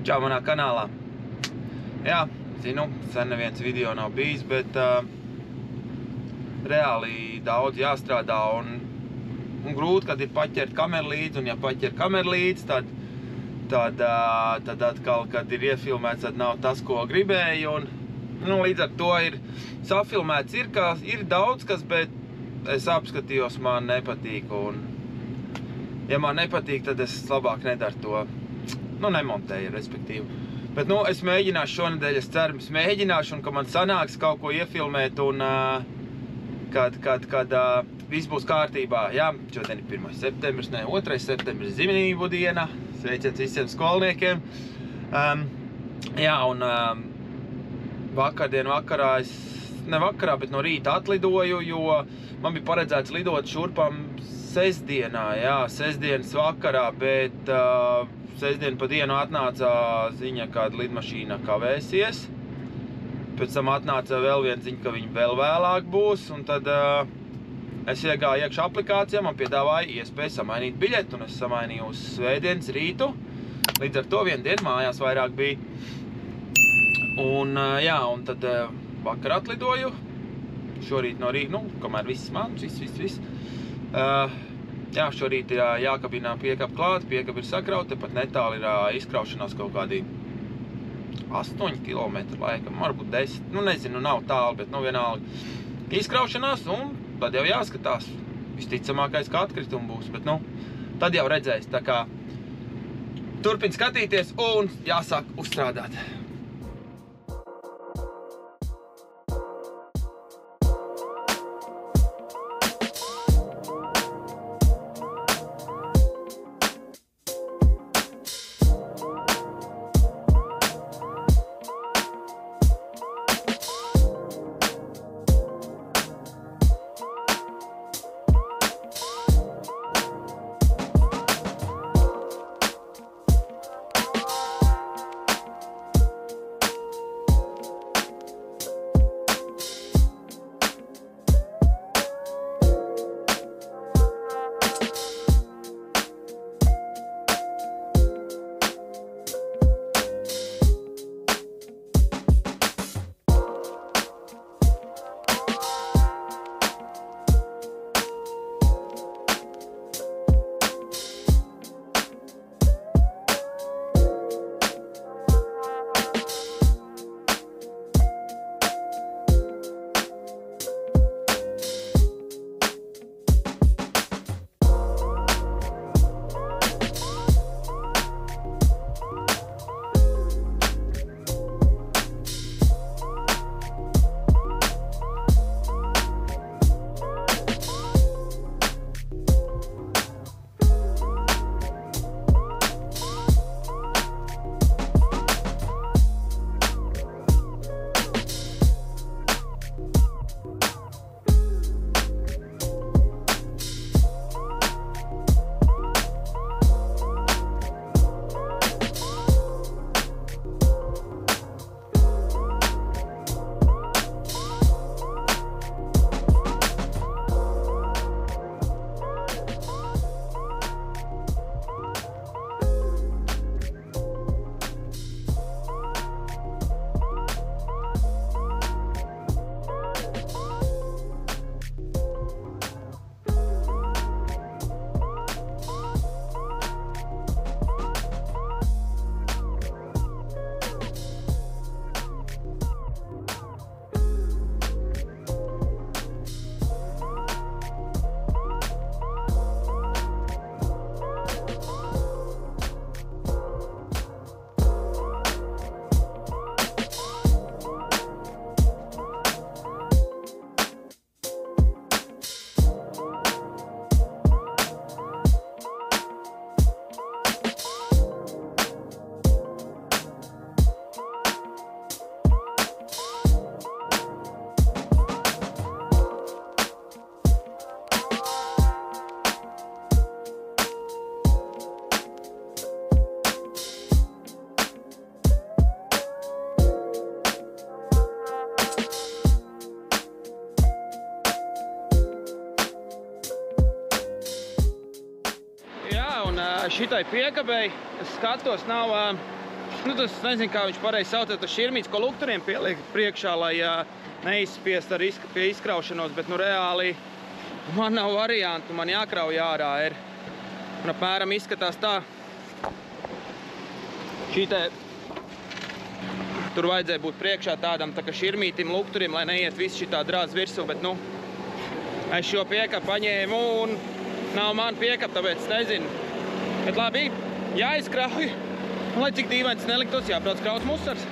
Čau manā kanālā. Jā, zinu, sen neviens video nav bijis, bet reāli daudz jāstrādā un grūti, kad ir paķert kameru līdzi, un ja paķer kameru līdzi, tad atkal, kad ir iefilmēts, tad nav tas, ko gribēju, un līdz ar to ir safilmēts, ir daudz kas, bet es apskatījos, man nepatīk, un ja man nepatīk, tad es labāk nedaru to, nemontēju, respektīvi. Bet, es mēģināšu šonedēļ, es ceru, es mēģināšu, un ka man sanāks kaut ko iefilmēt, un kad viss būs kārtībā. Jā, šodien ir 1. septembris, 2. septembris zīmību diena. Sveiciens visiem skolniekiem. Jā, un vakardien vakarā, ne vakarā, bet no rīta atlidoju, jo man bija paredzēts lidot šurpam sestdienā, jā, sestdienas vakarā, bet sestdien pa dienu atnāca ziņa, kāda lidmašīna kavēsies. Pēc tam atnāca vēl viena ziņa, ka viņa vēl vēlāk būs, un tad es iegāju iekšā aplikācijā, man piedāvāja iespēju samainīt biļeti, un es samainīju uz svētdienas rītu. Līdz ar to vienu dienu mājās vairāk bija. Un jā, un tad vakar atlidoju, šorīt no rīta, kamēr viss mans, viss. Jā, šorīt ir jākabinā piekab klāt, piekab ir sakrauta, pat netāli ir izkraušanās kaut kādi 8 kilometri laikam, varbūt 10, nezinu, nav tālu, bet vienalga izkraušanās, un tad jau jāskatās. Visticamākais, ka atkritumi būs, bet tad jau redzēs, tā kā turpin skatīties un jāsāk uzstrādāt. šitai piekabēji, es skatos, nav, nu tas nezinu, kā viņš pareizi sauc, tas širmīts, ko lukturiem pieliek priekšā, lai neizspiest ar pie izkraušanos, bet nu reāli man nav variantu, man jākrauj ārā ir. Un apmēram izskatās tā. Šitē tur vajadzēja būt priekšā tādam tā kā širmītim, lukturim, lai neiet viss šitā drāz virsū, bet nu, es šo piekapu paņēmu un nav man piekapa, tāpēc es nezinu. Bet labi, jāizkrauj, un lai cik dīvains neliktos, jābrauc kraut musars.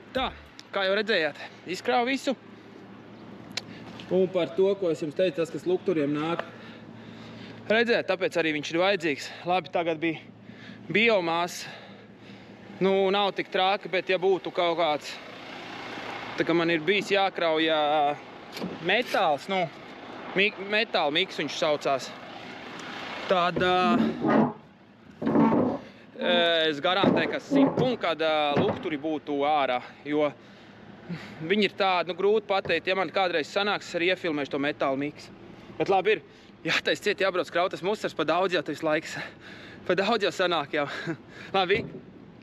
Tā, kā jau redzējāt, izkrāvu visu. Un par to, ko es jums teicu, tas, kas lukturiem nāk. Redzēt, tāpēc arī viņš ir vajadzīgs. Labi, tagad bija biomāsa. Nu, nav tik trāka, bet ja būtu kaut kāds, tā kā man ir bijis jākrauj metāls, nu, metāla miks viņš saucās. Tad es garantēju, ka 100 un kad lukturi būtu ārā, jo viņi ir tādi, nu, grūti pateikt, ja man kādreiz sanāks, es arī iefilmēšu to metāla miksu. Bet labi ir, jātais ciet, jābrauc krautas musars, pa daudz jau tas laiks. Pa daudz jau sanāk jau. Labi,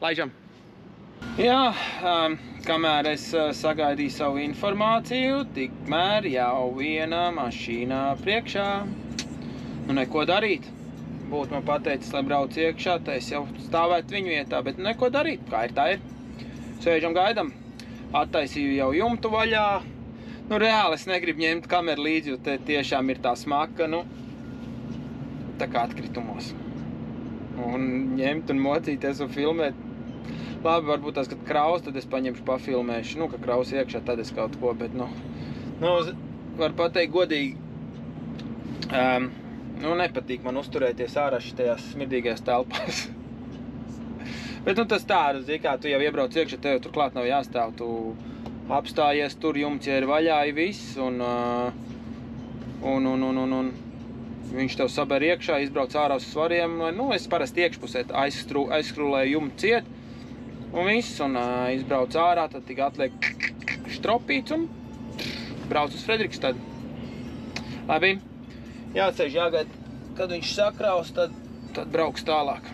laižam. Jā, kamēr es sagaidīju savu informāciju, tikmēr jau viena mašīna priekšā. Nu, neko darīt. Būtu man pateicis, lai brauc iekšā, tā es jau stāvētu viņu vietā, bet neko darīt, kā ir tā ir. Sēžam, gaidam. Attaisīju jau jumtu vaļā. Nu, reāli es negribu ņemt kameru līdzi, jo te tiešām ir tā smaka, nu, tā kā atkritumos. Un ņemt un mocīties un filmēt. Labi, varbūt tās, kad kraus, tad es paņemšu pafilmēšu. Nu, ka kraus iekšā, tad es kaut ko, bet, nu var pateikt godīgi, nu, nepatīk man uzturēties ārā šitajās smirdīgajās telpās. Bet, nu, tas tā, kā tu jau iebrauc iekšā, tev turklāt nav jāstāv, tu apstājies tur, jumts ja ir vaļā, viss, un viņš tev saber iekšā, izbrauc ārā uz svariem, nu, es parasti iekšpusē aizskrūlēju jumtu ciet, un viss, un izbrauc ārā, tad tik atliek štropīts, un brauc uz Fredrikstadu. Labi. Jāceļš, jāgaida, kad viņš sakraus, tad brauks tālāk.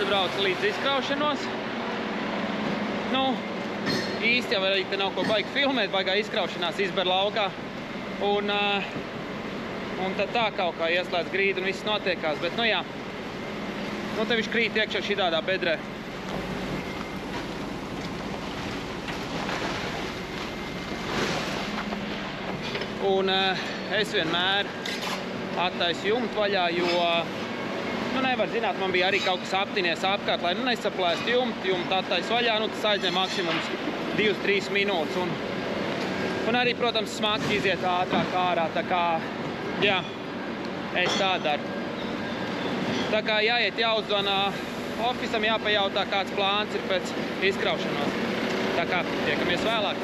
atbraucu līdz izkraušanos. Nu, īsti jau arī te nav ko baigi filmēt, baigā izkraušanās izber laukā. Un tad tā kaut kā ieslēdz grīdu un viss notiekās, bet nu jā. Nu te viņš krīt iekšā šitādā bedrē. Un es vienmēr attaisu jumtu vaļā, jo, nu nevar zināt, man bija arī kaut kas aptinies apkārt, lai nu nesaplēst jumtu attaisu vaļā, nu tas aizņem maksimums 2-3 minūtes. Un arī, protams, smaki iziet ātrāk ārā, tā kā, jā, es tā daru. Tā kā jāiet jāuzzvana ofisam, jāpajautā, kāds plāns ir pēc izkraušanos. Tā kā tiekamies vēlāk.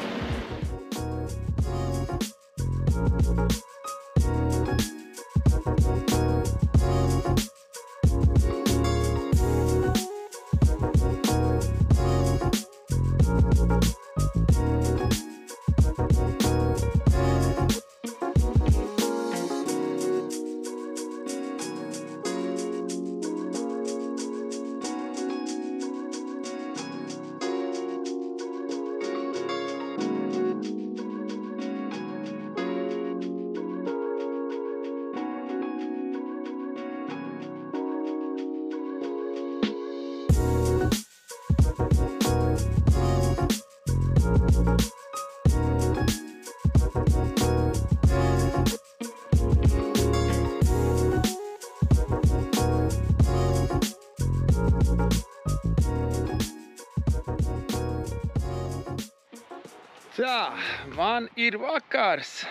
Tā, man ir vakars.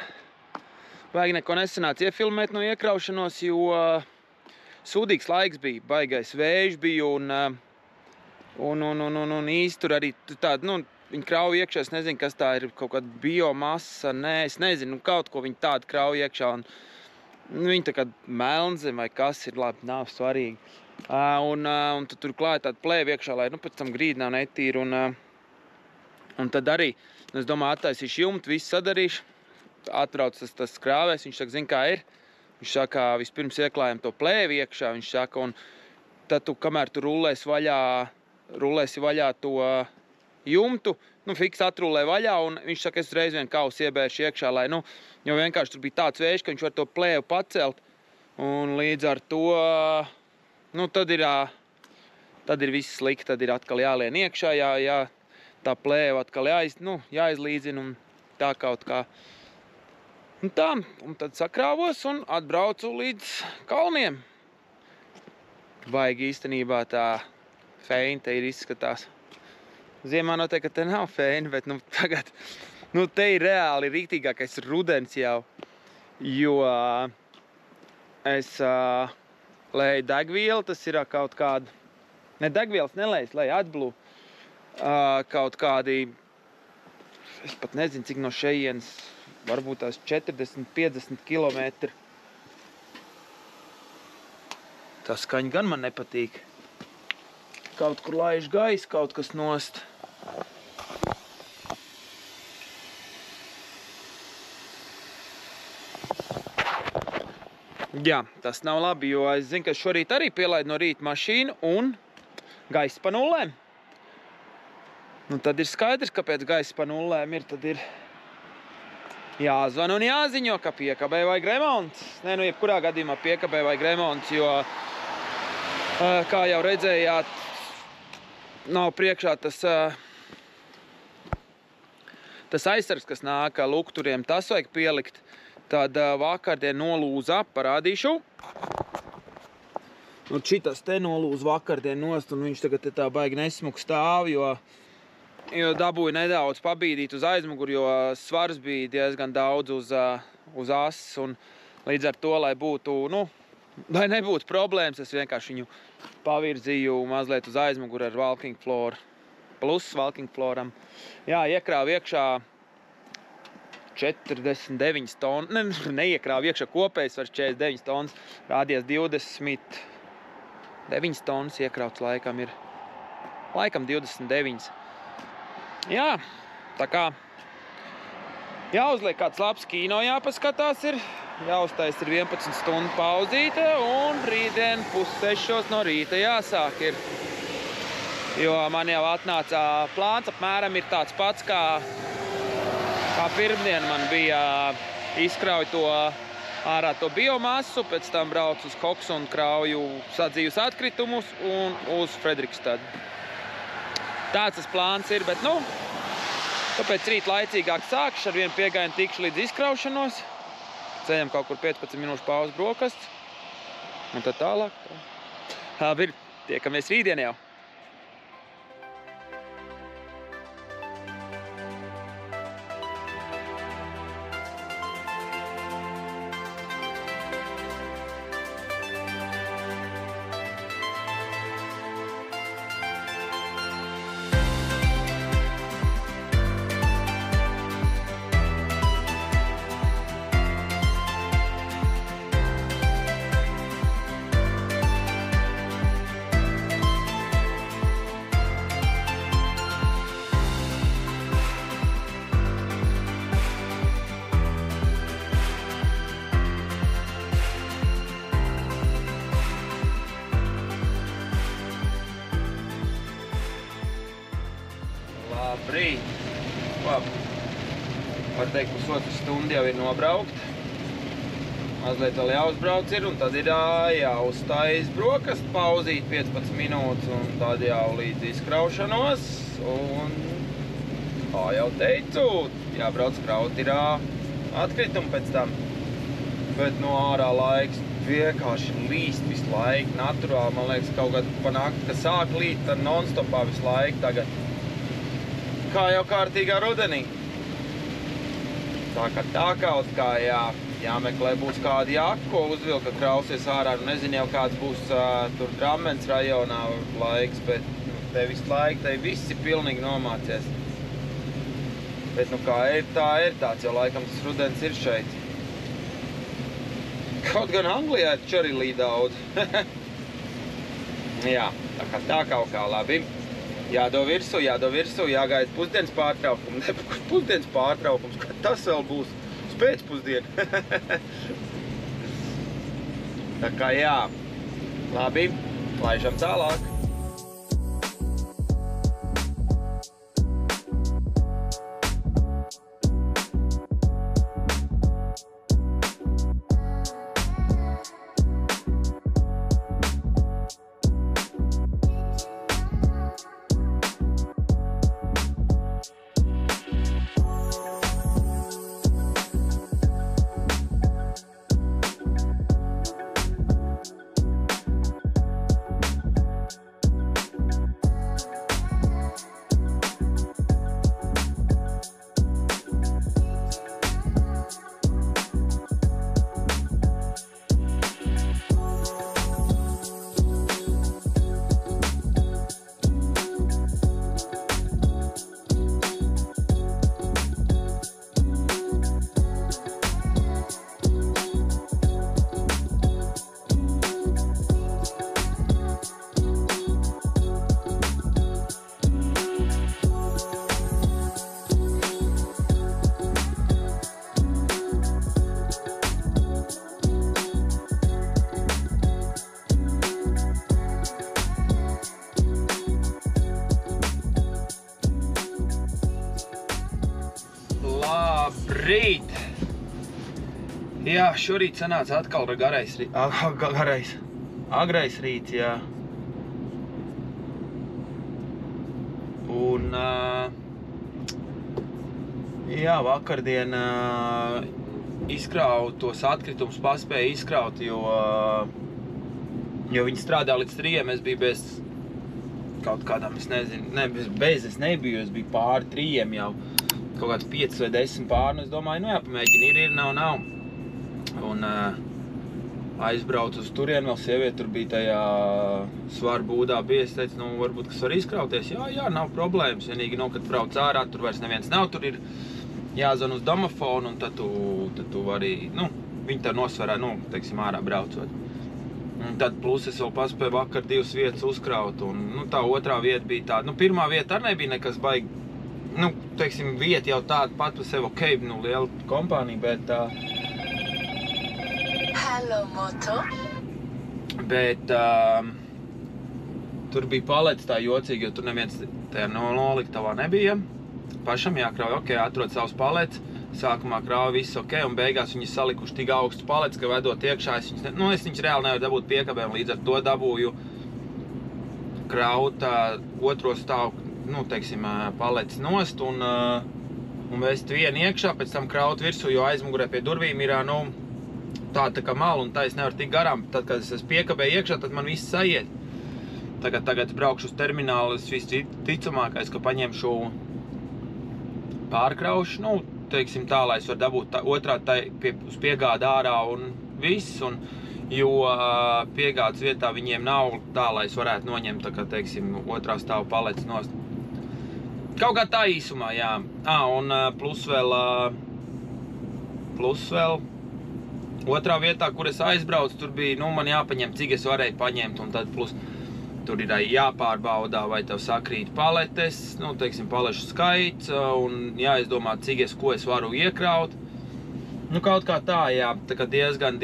Baigi neko nesanāca iefilmēt no iekraušanos, jo sūdīgs laiks bija, baigais vējš bija un īsti tur arī tāda, nu, viņi krauj iekšā, es nezinu, kas tā ir, kaut kāda biomasa, nē, es nezinu, kaut ko viņi tādu krauj iekšā un viņi tā kā melnzem vai kas ir, labi, nav svarīgi. Un tad tur klāja tāda plēva iekšā, lai, nu, pēc tam grīdi nav netīra un tad arī, es domāju, attaisīšu jumtu, visu sadarīšu, atbrauc tas krāvējs, viņš saka, zin kā ir, viņš saka, vispirms ieklājam to plēvi iekšā, viņš saka, un tad tu, kamēr tu rullēsi vaļā to jumtu, nu, fiks atrullē vaļā, un viņš saka, es reiz vien kausu iebēršu iekšā, lai, nu, jo vienkārši tur bija tāds vējš, ka viņš var to plēvu pacelt, un līdz ar to, nu, tad ir viss slikti, tad ir atkal jālien iekšā, tā plēva atkal jāizlīdzina un tā kaut kā. Un tā, un tad sakrāvos un atbraucu līdz kalniem. Baigi īstenībā tā feina te ir izskatās. Ziemā noteikti, ka te nav feina, bet nu tagad, nu te ir reāli rīktīgākais rudens jau, jo es lēju degvielu, tas ir kaut kāda, ne degvielas nelējas, lēju atblū. Kaut kādi, es pat nezinu, cik no šejienes, varbūt tās 40-50 kilometri. Tā skaņa gan man nepatīk. Kaut kur laiž gaisa, kaut kas nost. Jā, tas nav labi, jo es zinu, ka šorīt arī pielaidu no rīta mašīnu un gaisa pa nullēm. Nu, tad ir skaidrs, kāpēc gaisa pa nullēm ir, tad ir jāzvan un jāziņo, ka piekabē vajag remonts. Nē, nu, jebkurā gadījumā piekabē vajag remonts, jo, kā jau redzējāt, nav priekšā tas aizsargs, kas nāk lukturiem, tas vajag pielikt. Tad vakardien nolūza, parādīšu. Nu, šitas te nolūza vakardien nost, un viņš tagad tā baigi nesmuk stāv, jo dabūju nedaudz pabīdīt uz aizmuguri, jo svars bija diezgan daudz uz asas, un līdz ar to, lai būtu, nu, lai nebūtu problēmas, es vienkārši viņu pavirzīju mazliet uz aizmuguri ar walking floor, plus walking flooram. Jā, iekrāvu iekšā 49 tonnas, neiekrāvu iekšā kopējs var 49 tonnas, rādies 29 tonnas iekrauts laikam ir, 29. Jā, tā kā jāuzliek kāds labs kino jāpaskatās ir, jāuztais ir 11 stundu pauzīte un rītdien 5:30 no rīta jāsāk ir. Jo man jau atnāca plāns apmēram ir tāds pats, kā pirmdien man bija izkrauj to ārā to biomasu, pēc tam braucu uz Koksu un krauju sadzīves atkritumus un uz Fredrikstadu. Tāds tas plāns ir, bet tāpēc rīt laicīgāk sākšu, ar vienu piegājienu tikšu līdz izkraušanos. Ceļam kaut kur 15 minūšu pauzi brokastis. Un tad tālāk. Labi, tiekamies rītdien jau. Labrīt! Labi. Var teikt, pusotru stundu jau ir nobraukt. Mazliet vēl jāuzbrauc ir, un tad ir jāuzstājas brokastu pauzīt 15 minūtes, un tad jau līdz izkraušanos. Un, kā jau teicu, jābrauc kraut ir atkritumi pēc tam. Bet no ārā laiks vienkārši līst visu laiku, naturāli. Man liekas, kaut kad pa nakti, ka sāk līt, tad non-stopā visu laiku tagad. Kā jau kārtīgā rudenī. Tā kaut kā jāmeklē būs kādi jaki, ko uzvilkt, ka krausies ārā. Nezinu jau kāds būs tur Dramens rajonā laiks, bet te visu laiku te viss ir pilnīgi nomācies. Bet kā ir, tā ir tāds, jo laikam tas rudens ir šeit. Kaut gan Anglijā taču arī lī daudz. Jā, tā kaut kā labi. Jādo virsū, jāgaida pusdienas pārtraukums. Pusdienas pārtraukums, kad tas vēl būs uz pēcpusdienu. Tā kā jā, labi, laižam tālāk. Labrīt! Jā, šorīt sanāca atkal agrais rīts, jā. Un, jā, vakardien izkrauju tos atkritumus, paspēju izkraut, jo viņi strādā līdz 3, es biju bez kaut kādām, es nezinu, es nebiju, es biju pāri 3 jau. Kaut kāds 5 vai 10 pāri, es domāju, jāpamēģina, ir, nav. Un aizbraucu uz turienu, vēl sieviete tur bija tajā svaru būdā bijis, teica, varbūt, kas var izkrauties. Jā, nav problēmas, vienīgi, kad brauc ārā, tur vairs neviens nav, tur ir jāzvan uz domofonu, un tad tu vari, viņi tā nosvarā, teiksim, ārā braucot. Un tad plus es vēl paspēju vakar 2 vietas uzkraut, un tā otrā vieta bija tāda, pirmā vieta arī nebija nekas baigi, teiksim, vieta jau tāda pat par sevi ok, liela kompānija, bet Hello, Moto. Bet Tur bija palets tā jocīgi, jo tur neviens tajā noliktavā nebija. Pašam jākrauj, ok, atrod savus palets. Sākumā krauja viss ok, un beigās viņi salikuši tik augstu palets, ka vedot iekšā, es viņus reāli nevaru dabūt piekabē, un līdz ar to dabūju kraut otro stāvu, teiksim, palets nost, un vest vienu iekšā, pēc tam kraut virsū, jo aizmugurē pie durvīm ir, tā kā mala, un tā es nevaru tik garām. Tad, kad es piekabē iekšā, tad man viss aiziet. Tagad braukšu uz terminālu, es visticamākais, ka paņemšu pārkraušu, teiksim tā, lai es varu dabūt otrādi uz piegādi ārā un viss, jo piegādes vietā viņiem nav tā, lai es varētu noņemt, tā kā, teiksim, otrā stāva palets nost. Kaut kā tā īsumā, jā. Un plus vēl otrā vietā, kur es aizbraucu, tur bija, man jāpaņem, cik es varēju paņemt, un tad plus tur ir jāpārbaudā, vai tev sakrīt paletes, teiksim, palešu skaits, un jāizdomā, cik ko es varu iekraut. Kaut kā tā, jā, tā kā diezgan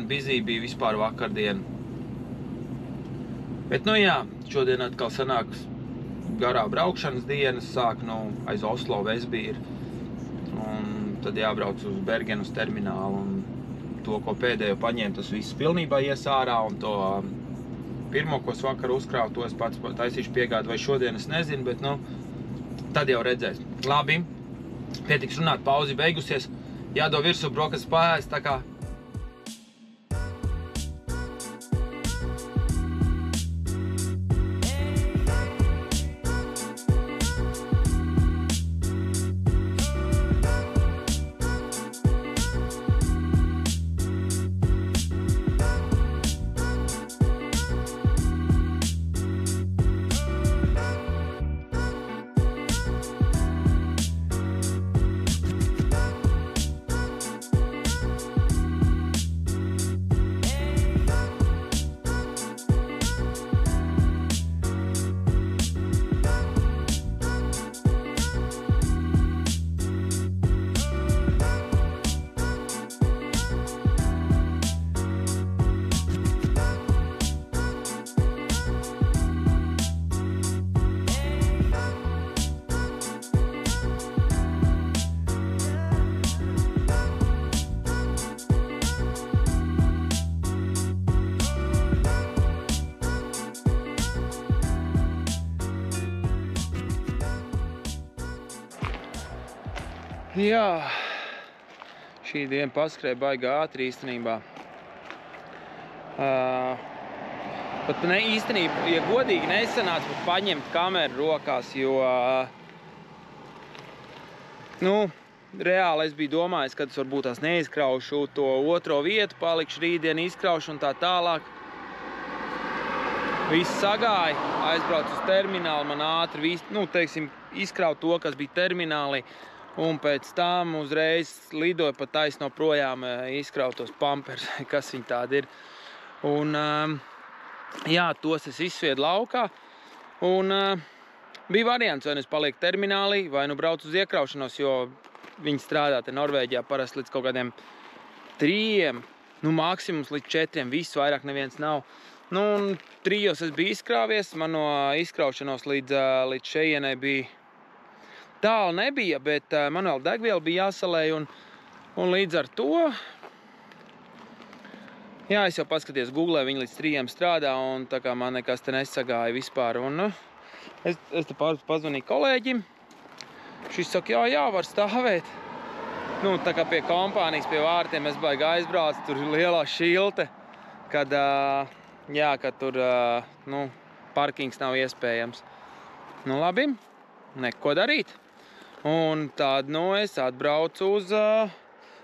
busy bija vispār vakardien. Bet, jā, šodien atkal sanāks garā braukšanas dienas, sāk, aiz Oslo Vesbīra, un tad jābrauc uz Bergenas terminālu, un to, ko pēdējo paņēmu, tas viss pilnībā ies ārā, un to pirmo, ko es vakar uzkrāvu, to es pats taisīšu piegādi, vai šodien es nezinu, bet, tad jau redzēs. Labi, pietiks runāt, pauzi beigusies, jādod virsū brokastu pārēst, tā kā. Jā, šī diena paskrēja baigi ātri īstenībā. Pat īstenībā, ja godīgi nesanāca pat paņemt kameru rokās, jo, reāli es biju domājis, kad es varbūt tās neizkraušu to otro vietu, palikšu rītdien izkraušu un tā tālāk. Viss sagāja, aizbraucu uz terminālu, man ātri teiksim, izkraut to, kas bija terminālī. Un pēc tam uzreiz lidoja pa taisno projām izkrautos pampers, kas viņi tādi ir. Un, jā, tos es izsviedu laukā. Un bija variants, vai nu es palieku terminālī, vai nu braucu uz iekraušanos, jo viņi strādā te Norvēģijā parasti līdz kaut kādiem 3, maksimums līdz 4, viss vairāk neviens nav. Un 3 es biju izkrāvies, man no izkraušanos līdz šejienai bija tālu nebija, bet man vēl degviela bija jāsalēj, un līdz ar to, jā, es jau paskaties Googlē, viņi līdz 3 strādā, un tā kā man nekas te nesagāja vispār, un es te pazvanīju kolēģim, šis saka, jā, var stāvēt, tā kā pie kompānijas, pie vārtiem es baigi aizbraucu, tur ir lielā šilte, kad tur, parkings nav iespējams. Labi, neko darīt. Un tad, es atbraucu uz,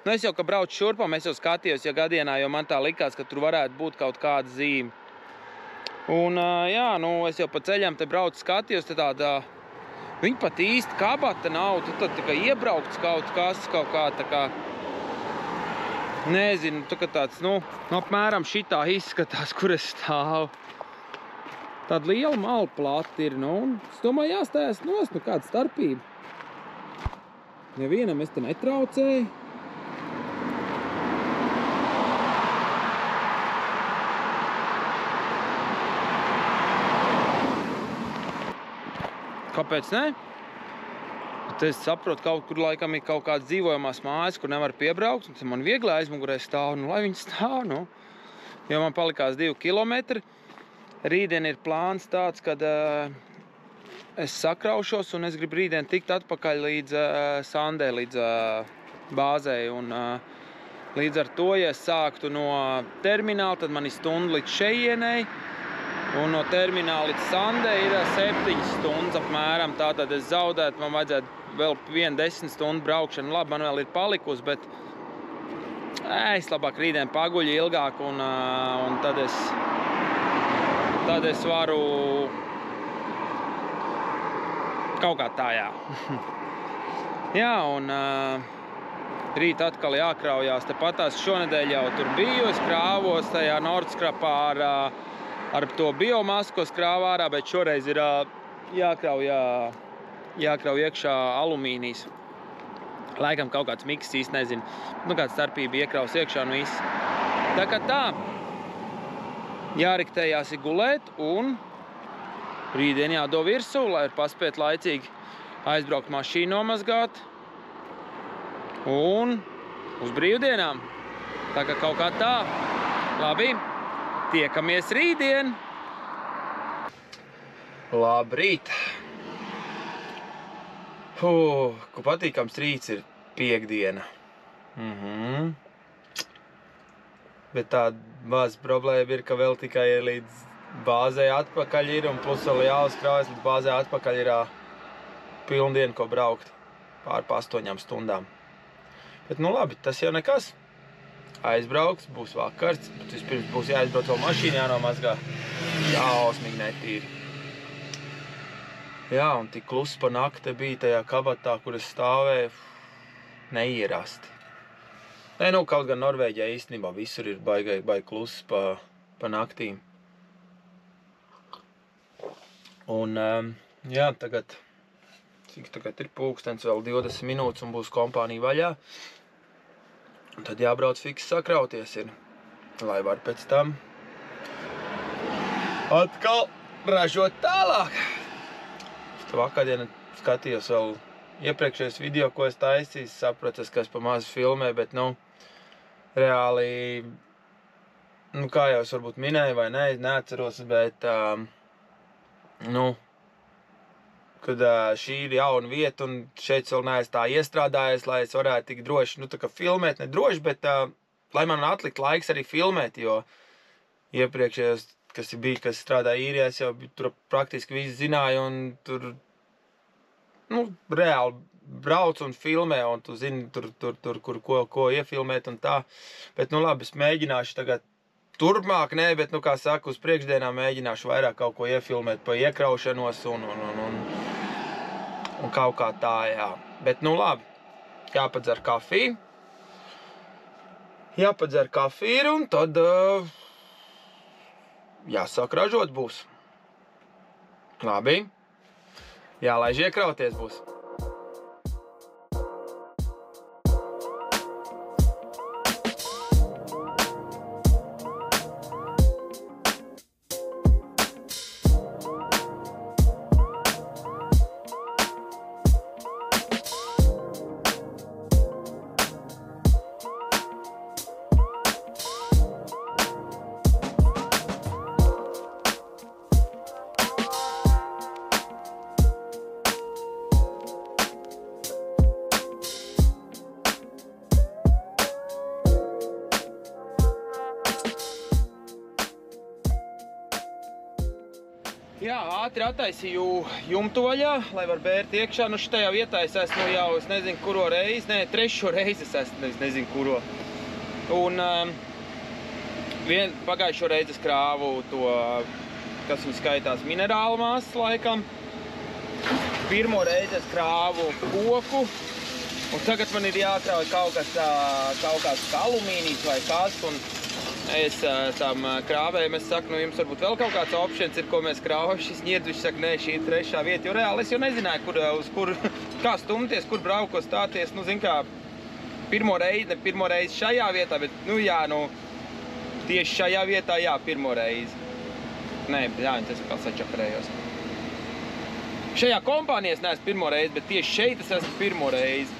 es jau, ka braucu šurpam, es jau skatījos, ja gadienā, jo man tā likās, ka tur varētu būt kaut kāda zīme. Un, jā, es jau pa ceļam te braucu skatījos, te tāda, viņa pat īsti kabata nav, tad tā kā iebraukts kaut kas, kaut kā tā kā, nezinu, tā kā tāds, apmēram šitā izskatās, kur es stāvu. Tāda liela mala plata ir, un es domāju, jāstājās nost, kāda starpība. Nevienam es te netraucēju. kāpēc ne? Bet es saprotu, kaut kur laikam ir kaut kāds dzīvojamās mājas, kur nevar piebraukt, un man viegli aizmugurē stāv, nu lai viņi stāv, nu. Jo man palikās 2 kilometri. Rītdien ir plāns tāds, kad es sakraušos, un es gribu rītdien tikt atpakaļ līdz Sandē, līdz bāzei, un līdz ar to, ja es sāktu no termināla, tad man ir stunda līdz šejienei, un no termināla līdz Sandē ir 7 stundas apmēram, tātad es zaudētu, man vajadzētu vēl 10 stundu braukšanu, labi, man vēl ir palikusi, bet es labāk rītdien paguļu ilgāk, un tad es varu kaut kā tā, jā. Jā, un rīt atkal jākraujās tepatās. Šonedēļ jau tur biju, es krāvos tajā Nordskrapā ar to biomasu, ko krāvu ārā, bet šoreiz ir jākrauj iekšā alumīnijas. Laikam kaut kāds miks, īsti nezinu. Nu, kāda starpība iekraus iekšā, nu viss. Tā kā tā, jāriktējās gulēt un rītdien jādo virsū, lai ir paspēt laicīgi aizbraukt mašīnu nomazgāt un uz brīvdienām. Tā kā kaut kā tā. Labi, tiekamies rītdien. Labrīt. Ko patīkams rīts ir piekdiena. Bet tā maza problēma ir, ka vēl tikai līdz bāzē atpakaļ ir, un plus vēl jāuzkrājas līdz bāzē atpakaļ ir pilndiena, ko braukt pār 8 stundām. Bet nu labi, tas jau nekas. Aizbrauks, būs vakars, bet vispirms būs jāizbrauc vēl mašīnu, jānomazgā. Jausmīgi netīri. Jā, un tik kluss pa nakti bija tajā kabatā, kur es stāvēju, neierasti. Nē, nu, kaut gan Norvēģijā īstenībā visur ir baigi kluss pa naktīm. Un, jā, tagad ir pulkstens vēl 20 minūtes un būs kompānija vaļā. Un tad jābrauc fiks sakrauties ir, lai var pēc tam atkal ražot tālāk. Vakardien skatījos vēl iepriekšējos video, ko es taisīju, sapratu, ka es pa maz filmēju, bet, nu, reāli, nu, kā jau es varbūt minēju vai ne, neatceros, bet, nu, kad šī ir jauna vieta un šeit vēl neesmu tā iestrādājies, lai es varētu tik droši, nu, tā kā filmēt, ne droši, bet, lai man atlikt laiks arī filmēt, jo iepriekšējos, kas strādāja īrijā, es jau tur praktiski visu zināju un tur, nu, reāli brauc un filmē un tu zini tur, ko iefilmēt un tā. Bet, nu, labi, es mēģināšu tagad turpmāk, ne, bet, nu, kā saku, uz priekšdienām mēģināšu vairāk kaut ko iefilmēt pa iekraušanos un kaut kā tā, jā. Bet, nu, labi, jāpadzer kafiju. Jāpadzer kafiju un tad jāsāk ražot būs. Labi. Jālaiž iekrauties būs. Jā, ātri attaisīju jumtu vaļā, lai var bērt iekšā. Nu, šitajā vietā es esmu jau, es nezinu, kuro reizi, ne, 3. reizi es esmu, nezinu, kuro. Un pagājušo reizi es krāvu to, kas viņu skaitās minerālu māsas laikam. 1. reizi es krāvu koku. Un tagad man ir jākrauj kaut kāds alumīnijas vai kas. Un es tam krāvējiem, es saku, nu jums varbūt vēl kaut kāds options ir, ko mēs krāvējam. Šis ņirdvišs saka, nē, šī ir 3. vieta, jo reāli es jau nezināju, kā stumties, kur brauko stāties. Nu, zin kā, pirmo reizi šajā vietā, bet, nu jā, nu, tieši šajā vietā, jā, 1. reizi. Nē, jā, es atkal sačakarējos. Šajā kompānijā es neesmu pirmo reizi, bet tieši šeit es esmu pirmo reizi.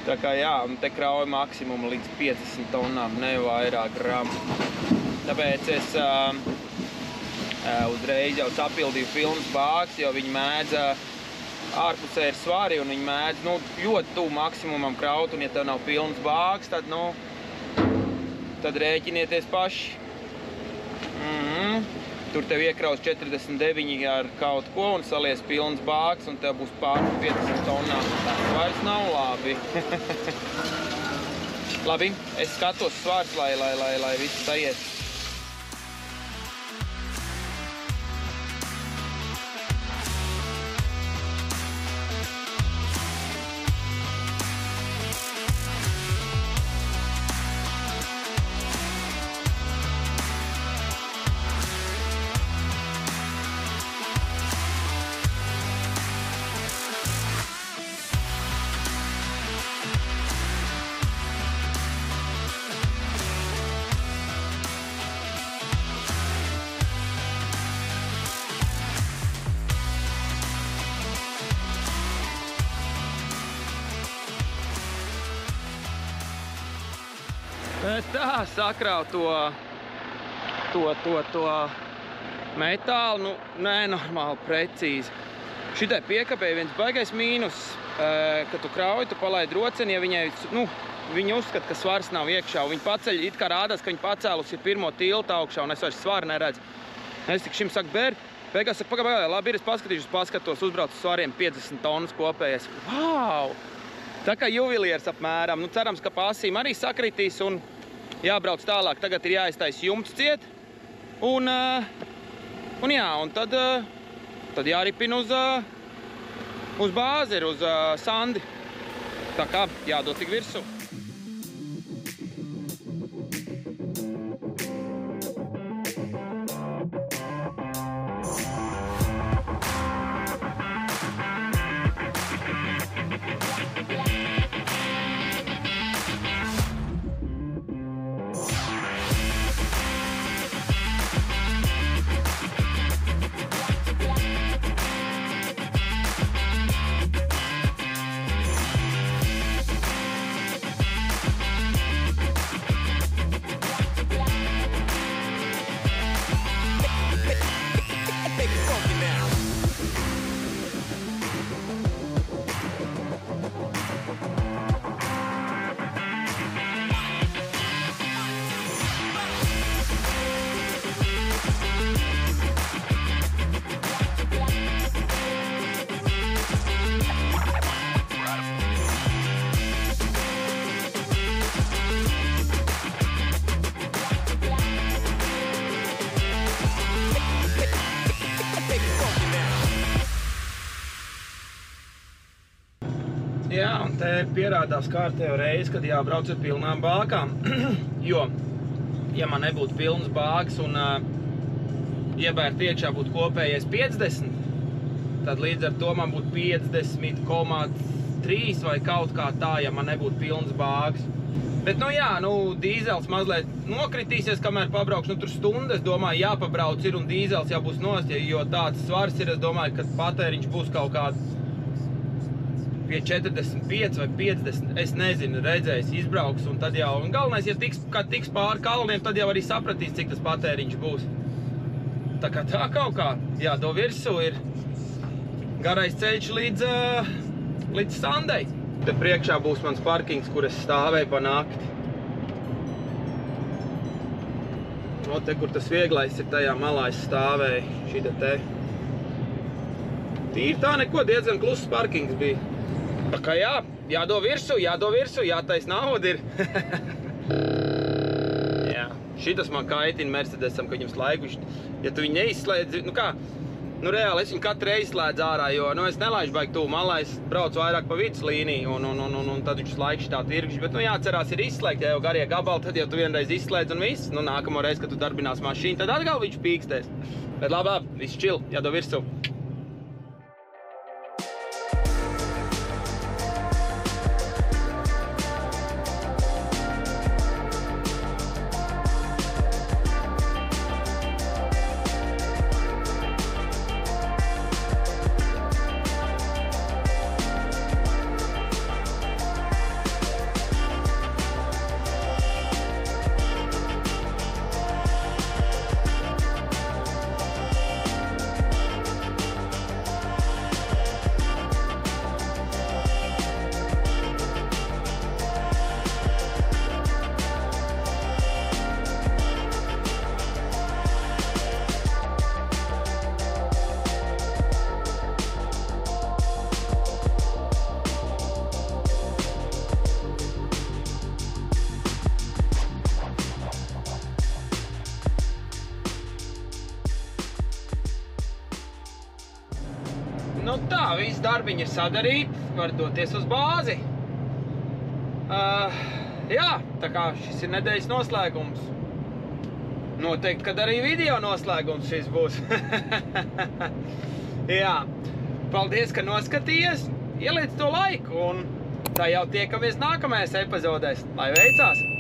Tā kā jā, un te krauja maksimumu līdz 50 tonnām, ne vairāk gramu. Tāpēc es uzreiz jau sapildīju pilnas bāks, jo viņi mēdz ārpusē ir svari un viņi mēdz ļoti tuvu maksimumam kraut, un ja tev nav pilnas bāks, tad, tad rēķinieties paši. Tur tev iekraus 49 ar kaut ko un salies pilns bāks, un tev būs pār 50 tonnām. Tas vairs nav labi. Labi, es skatos svars, lai viss sajiet. Tā sakrāv to metālu, nenormāli precīzi. Šitai piekabēja viens baigais mīnus, ka tu krauji, tu palaidi roceni, ja viņai, viņi uzskata, ka svars nav iekšā. Viņi paceļ, it kā rādās, ka viņi pacēlus ir pirmo tiltu augšā, un es vairs svaru neredzu. Es tik šim saku, beigās saku, pagaidām, labi, es paskatos, uzbraucu svariem 50 tonnas kopējais. Vau! Tā kā juvelieris apmēram, cerams, ka pasīm arī sakritīs un jābrauc tālāk. Tagad ir jāiztais jumts ciet, un tad jāripina uz bāzi, uz sandi. Tā kā jādod tik virsū. Jā, un te pierādās kārtējo reizi, kad jābrauc ar pilnām bākām. Jo, ja man nebūtu pilns bāks un iebērt iekšā būtu kopējais 50, tad līdz ar to man būtu 50,3 vai kaut kā tā, ja man nebūtu pilns bāks. Bet, dīzels mazliet nokritīsies, kamēr pabraukšu, tur stundu, es domāju, jāpabrauc ir un dīzels jābūs nost, jo tāds svars ir, es domāju, ka patēriņš būs kaut kāds pie 45 vai 50, es nezinu, redzējis, izbrauks, un tad jau, un galvenais, ja tiks pāri kalniem, tad jau arī sapratīs, cik tas patēriņš būs. Tā kā tā kaut kā, jādo virsū ir garais ceļš līdz sandai. Te priekšā būs mans parkings, kur es stāvēju pa nakti. O, te, kur tas vieglais ir, tajā malā es stāvēju, šita te. Tīri tā neko, diezgan kluss parkings bija. Tā kā jā, jādo virsū, jātais nauda ir. Jā, šitas man kaitina Mercedesam, ka viņam slaiguši. Ja tu viņu neizslēdzi, reāli es viņu katru reizi slēdzu ārā, jo, es nelaižu baigi tuvu malā, es braucu vairāk pa vidus līniju, un tad viņš slaigs tā tirgšķi. Bet, jāatcerās ir izslēgt, ja jau garie gabali, tad jau tu vienreiz izslēdz un viss. Nākamo reizi, kad tu darbinās mašīnu, tad atkal viņš pīkstēs. Bet labi, viss čil, jādo virsū. Nu tā, visi darbiņi ir sadarīti, var doties uz bāzi. Jā, tā kā šis ir nedēļas noslēgums. Noteikti, kad arī video noslēgums šis būs. Jā, paldies, ka noskatījies. Ieliec to laiku un tā jau tiekamies nākamajās epizodēs. Lai veicās!